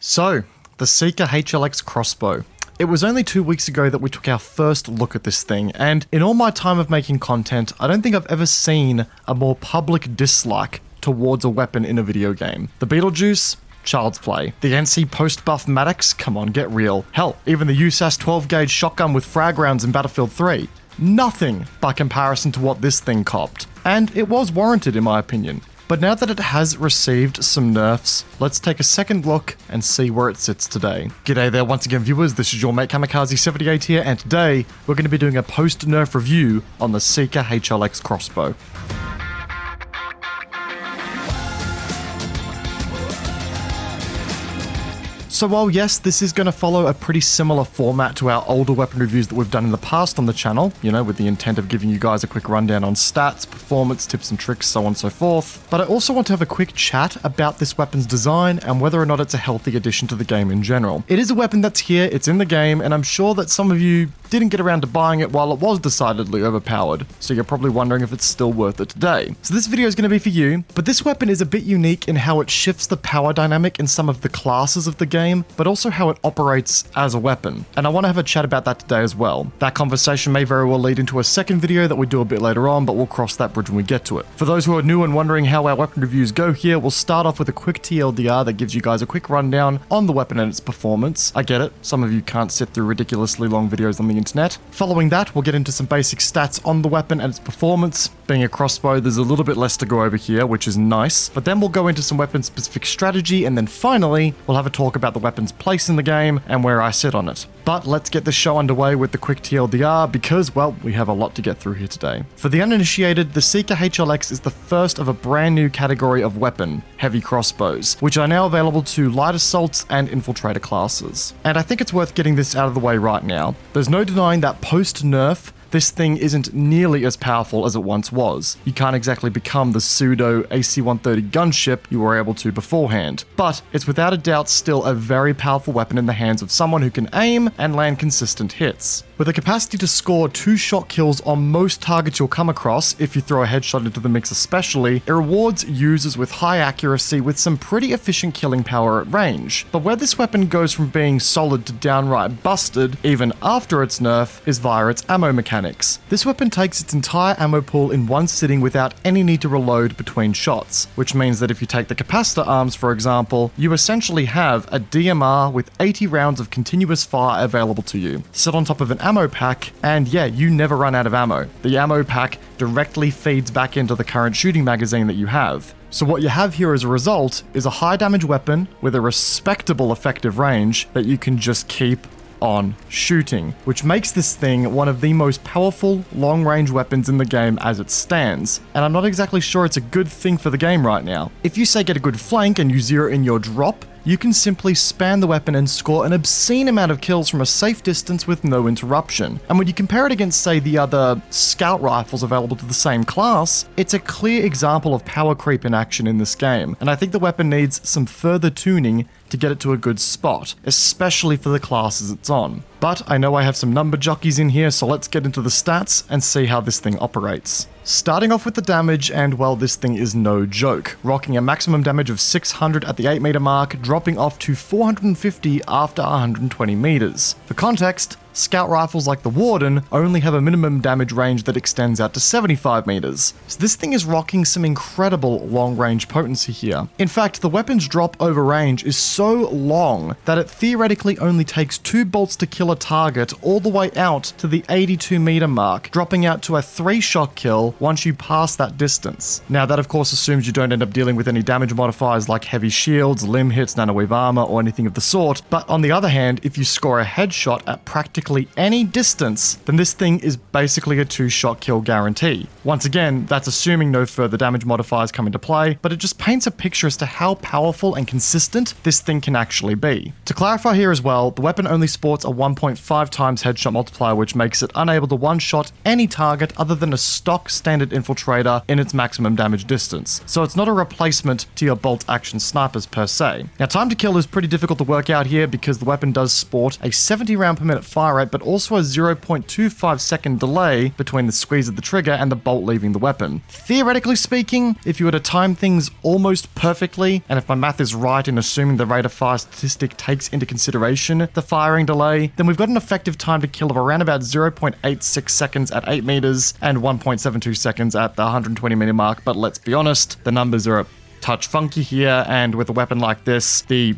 So, the Seeker HLX Crossbow. It was only 2 weeks ago that we took our first look at this thing, and in all my time of making content, I don't think I've ever seen a more public dislike towards a weapon in a video game. The Beetlejuice? Child's play. The NC post-buff Maddox? Come on, get real. Hell, even the USAS 12-gauge shotgun with frag rounds in Battlefield 3. Nothing by comparison to what this thing copped. And it was warranted in my opinion. But now that it has received some nerfs, let's take a second look and see where it sits today. G'day there once again viewers, this is your mate Kamikaze78 here, and today we're going to be doing a post-nerf review on the Seeker HLX Crossbow. So while yes, this is going to follow a pretty similar format to our older weapon reviews that we've done in the past on the channel, you know, with the intent of giving you guys a quick rundown on stats, performance, tips and tricks, so on and so forth, but I also want to have a quick chat about this weapon's design and whether or not it's a healthy addition to the game in general. It is a weapon that's here, it's in the game, and I'm sure that some of you didn't get around to buying it while it was decidedly overpowered, so you're probably wondering if it's still worth it today. So this video is going to be for you, but this weapon is a bit unique in how it shifts the power dynamic in some of the classes of the game, but also how it operates as a weapon. And I want to have a chat about that today as well. That conversation may very well lead into a second video that we do a bit later on, but we'll cross that bridge when we get to it. For those who are new and wondering how our weapon reviews go here, we'll start off with a quick TLDR that gives you guys a quick rundown on the weapon and its performance. I get it, some of you can't sit through ridiculously long videos on the internet. Following that, we'll get into some basic stats on the weapon and its performance. Being a crossbow, there's a little bit less to go over here, which is nice, but then we'll go into some weapon-specific strategy, and then finally, we'll have a talk about the weapon's place in the game and where I sit on it. But let's get the show underway with the quick TLDR because, well, we have a lot to get through here today. For the uninitiated, the Seeker HLX is the first of a brand new category of weapon, heavy crossbows, which are now available to light assaults and infiltrator classes. And I think it's worth getting this out of the way right now. There's no denying that post-nerf, this thing isn't nearly as powerful as it once was. You can't exactly become the pseudo AC-130 gunship you were able to beforehand, but it's without a doubt still a very powerful weapon in the hands of someone who can aim and land consistent hits. With a capacity to score 2-shot kills on most targets you'll come across, if you throw a headshot into the mix especially, it rewards users with high accuracy with some pretty efficient killing power at range. But where this weapon goes from being solid to downright busted, even after its nerf, is via its ammo mechanics. This weapon takes its entire ammo pool in one sitting without any need to reload between shots, which means that if you take the capacitor arms for example, you essentially have a DMR with 80 rounds of continuous fire available to you. Sit on top of an ammo pack, and yeah, you never run out of ammo. The ammo pack directly feeds back into the current shooting magazine that you have. So what you have here as a result is a high damage weapon with a respectable effective range that you can just keep on shooting, which makes this thing one of the most powerful long-range weapons in the game as it stands. And I'm not exactly sure it's a good thing for the game right now. If you say get a good flank and you zero in your drop, you can simply span the weapon and score an obscene amount of kills from a safe distance with no interruption. And when you compare it against, say, the other scout rifles available to the same class, it's a clear example of power creep in action in this game. And I think the weapon needs some further tuning to get it to a good spot, especially for the classes it's on. But I know I have some number jockeys in here, so let's get into the stats and see how this thing operates. Starting off with the damage, and well, this thing is no joke, rocking a maximum damage of 600 at the 8 meter mark, dropping off to 450 after 120 meters. For context, scout rifles like the Warden only have a minimum damage range that extends out to 75 meters. So this thing is rocking some incredible long-range potency here. In fact, the weapon's drop over range is so long that it theoretically only takes 2 bolts to kill a target all the way out to the 82 meter mark, dropping out to a 3-shot kill once you pass that distance. Now that of course assumes you don't end up dealing with any damage modifiers like heavy shields, limb hits, nanowave armor, or anything of the sort, but on the other hand, if you score a headshot at practically any distance, then this thing is basically a 2-shot kill guarantee. Once again, that's assuming no further damage modifiers come into play, but it just paints a picture as to how powerful and consistent this thing can actually be. To clarify here as well, the weapon only sports a 1.5 times headshot multiplier, which makes it unable to one-shot any target other than a stock standard infiltrator in its maximum damage distance. So it's not a replacement to your bolt action snipers per se. Now time to kill is pretty difficult to work out here because the weapon does sport a 70 round per minute fire fire rate, but also a 0.25 second delay between the squeeze of the trigger and the bolt leaving the weapon. Theoretically speaking, if you were to time things almost perfectly, and if my math is right in assuming the rate of fire statistic takes into consideration the firing delay, then we've got an effective time to kill of around about 0.86 seconds at 8 meters and 1.72 seconds at the 120 meter mark. But let's be honest, the numbers are a touch funky here, and with a weapon like this, the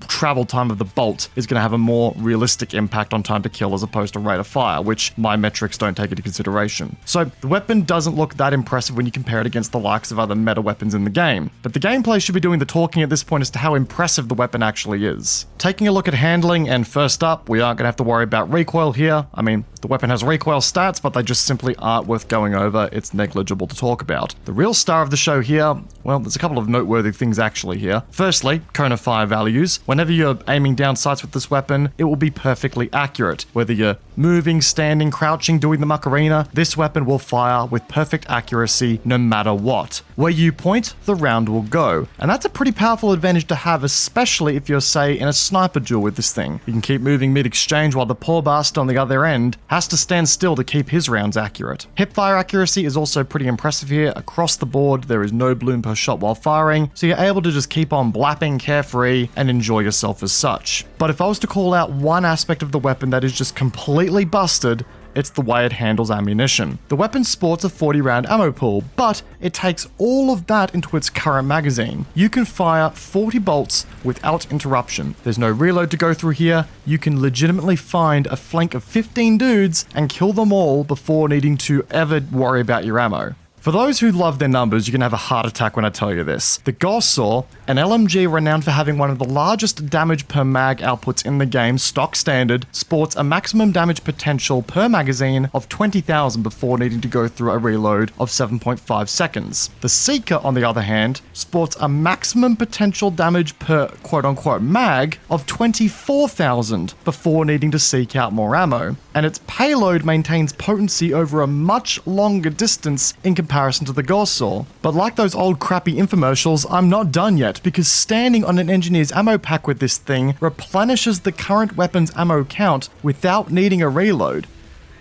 travel time of the bolt is going to have a more realistic impact on time to kill as opposed to rate of fire, which my metrics don't take into consideration. So the weapon doesn't look that impressive when you compare it against the likes of other meta weapons in the game, but the gameplay should be doing the talking at this point as to how impressive the weapon actually is. Taking a look at handling, and first up, we aren't going to have to worry about recoil here. I mean, the weapon has recoil stats, but they just simply aren't worth going over. It's negligible to talk about. The real star of the show here, well, there's a couple of noteworthy things actually here. Firstly, cone of fire values. Whenever you're aiming down sights with this weapon, it will be perfectly accurate. Whether you're moving, standing, crouching, doing the Macarena, this weapon will fire with perfect accuracy no matter what. Where you point, the round will go. And that's a pretty powerful advantage to have, especially if you're, say, in a sniper duel with this thing. You can keep moving mid-exchange while the poor bastard on the other end has to stand still to keep his rounds accurate. Hip fire accuracy is also pretty impressive here. Across the board, there is no bloom per shot while firing, so you're able to just keep on blapping carefree and enjoy yourself as such. But if I was to call out one aspect of the weapon that is just completely busted, it's the way it handles ammunition. The weapon sports a 40 round ammo pool, but it takes all of that into its current magazine. You can fire 40 bolts without interruption. There's no reload to go through here. You can legitimately find a flank of 15 dudes and kill them all before needing to ever worry about your ammo. For those who love their numbers, you're going to have a heart attack when I tell you this. The Gauss-Saw, an LMG renowned for having one of the largest damage per mag outputs in the game, stock standard, sports a maximum damage potential per magazine of 20,000 before needing to go through a reload of 7.5 seconds. The Seeker, on the other hand, sports a maximum potential damage per quote-unquote mag of 24,000 before needing to seek out more ammo, and its payload maintains potency over a much longer distance in comparison to the Gauss-Saw. But like those old crappy infomercials, I'm not done yet, because standing on an engineer's ammo pack with this thing replenishes the current weapon's ammo count without needing a reload.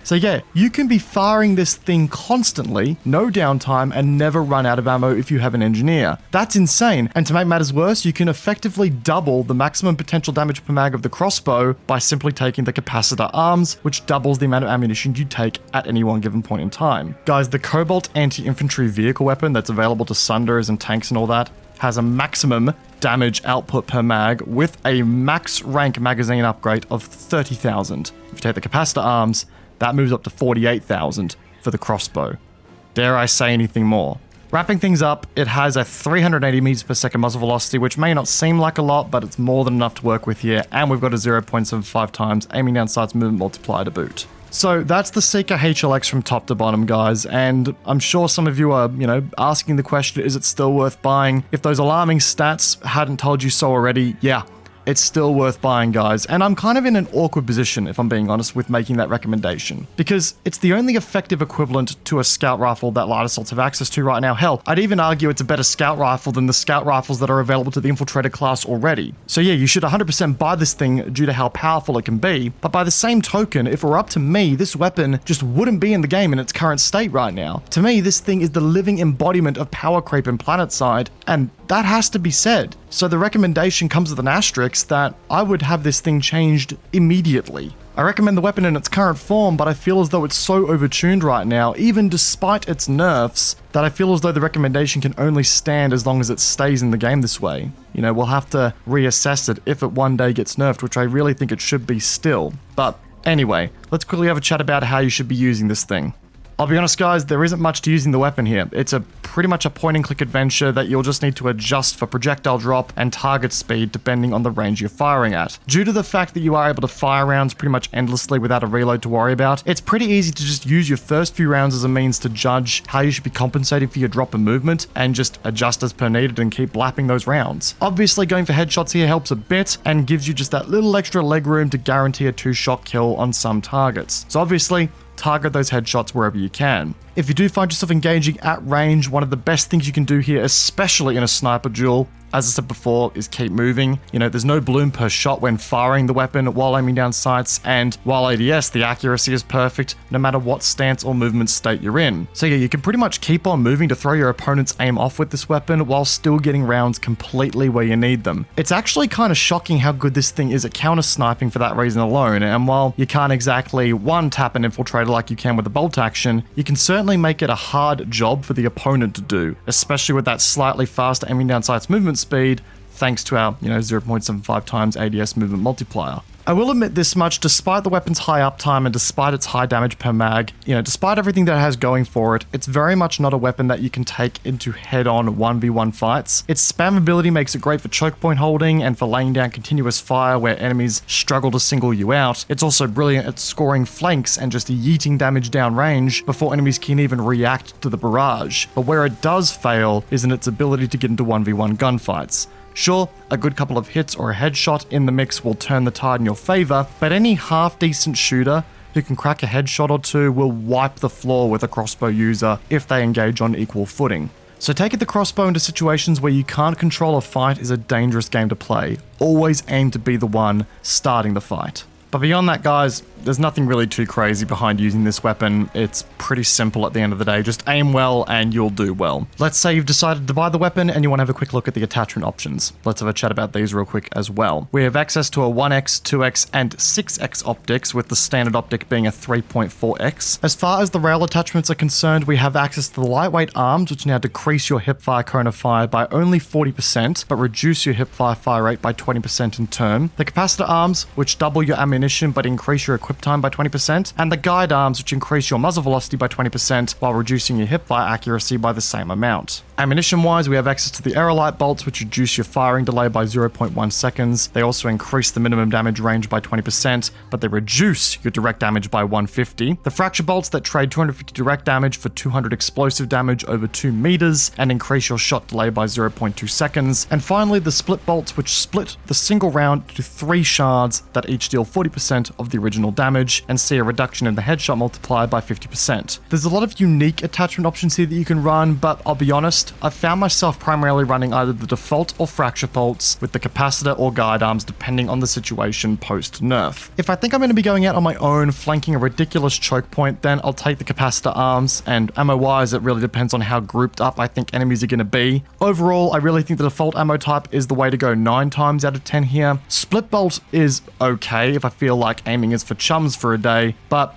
So yeah, you can be firing this thing constantly, no downtime, and never run out of ammo if you have an engineer. That's insane, and to make matters worse, you can effectively double the maximum potential damage per mag of the Crossbow by simply taking the capacitor arms, which doubles the amount of ammunition you take at any one given point in time. Guys, the Cobalt anti-infantry vehicle weapon that's available to Sunders and tanks and all that has a maximum damage output per mag with a max rank magazine upgrade of 30,000. If you take the capacitor arms, that moves up to 48,000 for the Crossbow. Dare I say anything more? Wrapping things up, it has a 380 meters per second muzzle velocity, which may not seem like a lot, but it's more than enough to work with here, and we've got a 0.75 times aiming down sights movement multiplier to boot. So that's the Seeker HLX from top to bottom, guys, and I'm sure some of you are, asking the question, is it still worth buying? If those alarming stats hadn't told you so already, yeah, it's still worth buying, guys. And I'm kind of in an awkward position, if I'm being honest, with making that recommendation, because it's the only effective equivalent to a scout rifle that light assaults have access to right now. Hell, I'd even argue it's a better scout rifle than the scout rifles that are available to the infiltrator class already. So yeah, you should 100% buy this thing due to how powerful it can be, but by the same token, if it were up to me, this weapon just wouldn't be in the game in its current state right now. To me, this thing is the living embodiment of power creep in Planetside, and that has to be said. So the recommendation comes with an asterisk that I would have this thing changed immediately. I recommend the weapon in its current form, but I feel as though it's so overtuned right now, even despite its nerfs, that I feel as though the recommendation can only stand as long as it stays in the game this way. We'll have to reassess it if it one day gets nerfed, which I really think it should be still. But anyway, let's quickly have a chat about how you should be using this thing. I'll be honest, guys, there isn't much to using the weapon here. It's pretty much a point-and-click adventure that you'll just need to adjust for projectile drop and target speed depending on the range you're firing at. Due to the fact that you are able to fire rounds pretty much endlessly without a reload to worry about, it's pretty easy to just use your first few rounds as a means to judge how you should be compensating for your drop and movement, and just adjust as per needed and keep lapping those rounds. Obviously, going for headshots here helps a bit and gives you just that little extra leg room to guarantee a 2-shot kill on some targets. So obviously, target those headshots wherever you can. If you do find yourself engaging at range, one of the best things you can do here, especially in a sniper duel, as I said before, is keep moving. You know, there's no bloom per shot when firing the weapon while aiming down sights, and while ADS, the accuracy is perfect no matter what stance or movement state you're in. So yeah, you can pretty much keep on moving to throw your opponent's aim off with this weapon while still getting rounds completely where you need them. It's actually kind of shocking how good this thing is at counter sniping for that reason alone, and while you can't exactly one-tap an infiltrator like you can with a bolt action, you can certainly make it a hard job for the opponent to do, especially with that slightly faster aiming down sights movement speed, thanks to our, 0.75 times ADS movement multiplier. I will admit this much, despite the weapon's high uptime and despite its high damage per mag, despite everything that it has going for it, it's very much not a weapon that you can take into head-on 1v1 fights. Its spammability makes it great for choke point holding and for laying down continuous fire where enemies struggle to single you out. It's also brilliant at scoring flanks and just yeeting damage down range before enemies can even react to the barrage. But where it does fail is in its ability to get into 1v1 gunfights. Sure, a good couple of hits or a headshot in the mix will turn the tide in your favor, but any half-decent shooter who can crack a headshot or two will wipe the floor with a crossbow user if they engage on equal footing. So taking the crossbow into situations where you can't control a fight is a dangerous game to play. Always aim to be the one starting the fight. But beyond that, guys, there's nothing really too crazy behind using this weapon. It's pretty simple at the end of the day. Just aim well and you'll do well. Let's say you've decided to buy the weapon and you want to have a quick look at the attachment options. Let's have a chat about these real quick as well. We have access to a 1x, 2x, and 6x optics, with the standard optic being a 3.4x. As far as the rail attachments are concerned, we have access to the lightweight arms, which now decrease your hipfire cone of fire by only 40%, but reduce your hipfire fire rate by 20% in turn. The capacitor arms, which double your ammunition but increase your equip time by 20%, and the guide arms, which increase your muzzle velocity by 20% while reducing your hipfire accuracy by the same amount. Ammunition wise, we have access to the aerolite bolts, which reduce your firing delay by 0.1 seconds. They also increase the minimum damage range by 20%, but they reduce your direct damage by 150. The fracture bolts that trade 250 direct damage for 200 explosive damage over 2 meters and increase your shot delay by 0.2 seconds. And finally, the split bolts, which split the single round to 3 shards that each deal 40% of the original damage and see a reduction in the headshot multiplier by 50%. There's a lot of unique attachment options here that you can run, but I'll be honest, I've found myself primarily running either the default or fracture bolts with the capacitor or guide arms depending on the situation post nerf. If I think I'm going to be going out on my own flanking a ridiculous choke point, then I'll take the capacitor arms, and ammo wise it really depends on how grouped up I think enemies are going to be. Overall, I really think the default ammo type is the way to go 9 times out of 10 here. Split bolt is okay if I feel like aiming is for chums for a day, but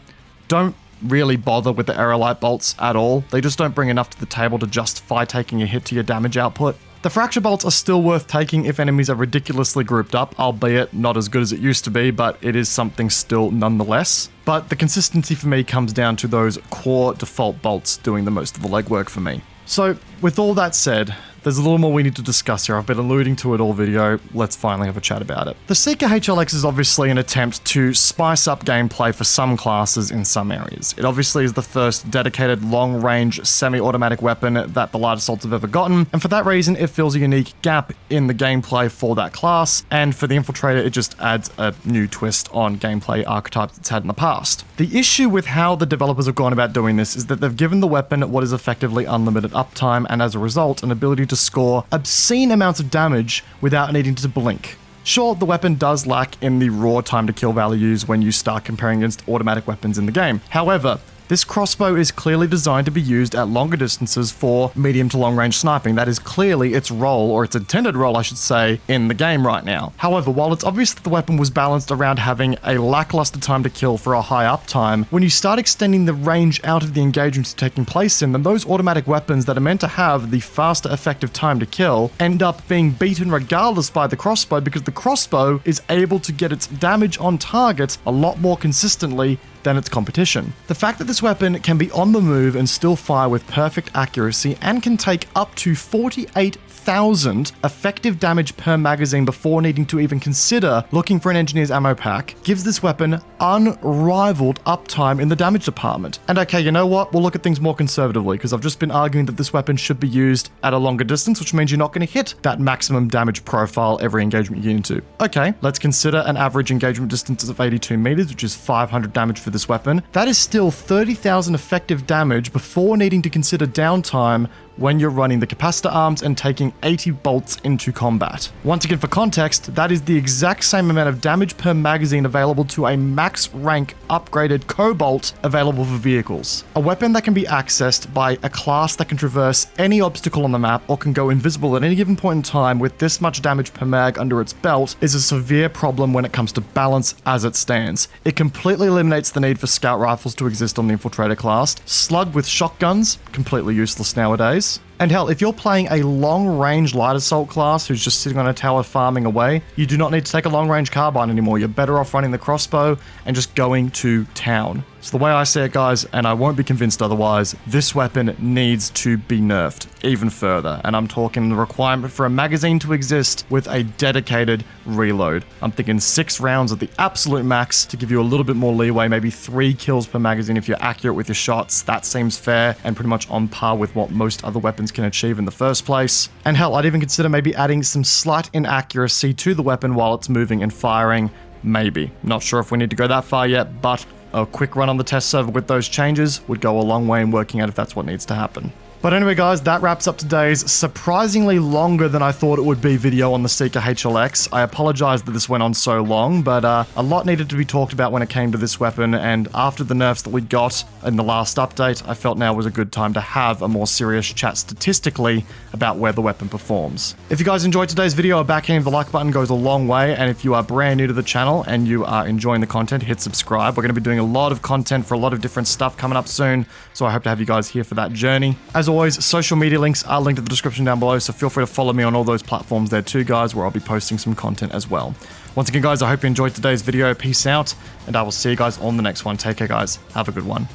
don't really bother with the aerolite bolts at all. They just don't bring enough to the table to justify taking a hit to your damage output. The fracture bolts are still worth taking if enemies are ridiculously grouped up, albeit not as good as it used to be, but it is something still nonetheless. But the consistency for me comes down to those core default bolts doing the most of the legwork for me. So with all that said, there's a little more we need to discuss here. I've been alluding to it all video. Let's finally have a chat about it. The Seeker HLX is obviously an attempt to spice up gameplay for some classes in some areas. It obviously is the first dedicated long-range semi-automatic weapon that the light assaults have ever gotten, and for that reason it fills a unique gap in the gameplay for that class, and for the infiltrator it just adds a new twist on gameplay archetypes it's had in the past. The issue with how the developers have gone about doing this is that they've given the weapon what is effectively unlimited uptime, and as a result an ability to score obscene amounts of damage without needing to blink. Sure, the weapon does lack in the raw time to kill values when you start comparing against automatic weapons in the game. However, this crossbow is clearly designed to be used at longer distances for medium to long range sniping. That is clearly its role, or its intended role I should say, in the game right now. However, while it's obvious that the weapon was balanced around having a lackluster time to kill for a high uptime, when you start extending the range out of the engagements taking place in, then those automatic weapons that are meant to have the faster effective time to kill end up being beaten regardless by the crossbow, because the crossbow is able to get its damage on target a lot more consistently than its competition. The fact that this weapon can be on the move and still fire with perfect accuracy and can take up to 48,000 effective damage per magazine before needing to even consider looking for an engineer's ammo pack gives this weapon unrivaled uptime in the damage department. And okay, you know what? We'll look at things more conservatively, because I've just been arguing that this weapon should be used at a longer distance, which means you're not going to hit that maximum damage profile every engagement you get into. Okay, let's consider an average engagement distance of 82 meters, which is 500 damage for for this weapon, that is still 30,000 effective damage before needing to consider downtime when you're running the capacitor arms and taking 80 bolts into combat. Once again, for context, that is the exact same amount of damage per magazine available to a max rank upgraded Cobalt available for vehicles. A weapon that can be accessed by a class that can traverse any obstacle on the map or can go invisible at any given point in time with this much damage per mag under its belt is a severe problem when it comes to balance as it stands. It completely eliminates the need for scout rifles to exist on the Infiltrator class. Slug with shotguns, completely useless nowadays. And hell, if you're playing a long-range light assault class who's just sitting on a tower farming away, you do not need to take a long-range carbine anymore. You're better off running the crossbow and just going to town. So the way I see it, guys, and I won't be convinced otherwise, this weapon needs to be nerfed even further. And I'm talking the requirement for a magazine to exist with a dedicated reload. I'm thinking 6 rounds at the absolute max to give you a little bit more leeway, maybe 3 kills per magazine if you're accurate with your shots. That seems fair and pretty much on par with what most other weapons can achieve in the first place. And hell, I'd even consider maybe adding some slight inaccuracy to the weapon while it's moving and firing. Maybe. Not sure if we need to go that far yet, but a quick run on the test server with those changes would go a long way in working out if that's what needs to happen. But anyway, guys, that wraps up today's surprisingly longer than I thought it would be video on the Seeker HLX. I apologize that this went on so long, but a lot needed to be talked about when it came to this weapon, and after the nerfs that we got in the last update, I felt now was a good time to have a more serious chat statistically about where the weapon performs. If you guys enjoyed today's video, a backhand of the like button goes a long way, and if you are brand new to the channel and you are enjoying the content, hit subscribe. We're going to be doing a lot of content for a lot of different stuff coming up soon, so I hope to have you guys here for that journey. As always, social media links are linked in the description down below, so feel free to follow me on all those platforms there too, guys, where I'll be posting some content as well. Once again, guys, I hope you enjoyed today's video. Peace out, and I will see you guys on the next one. Take care, guys. Have a good one.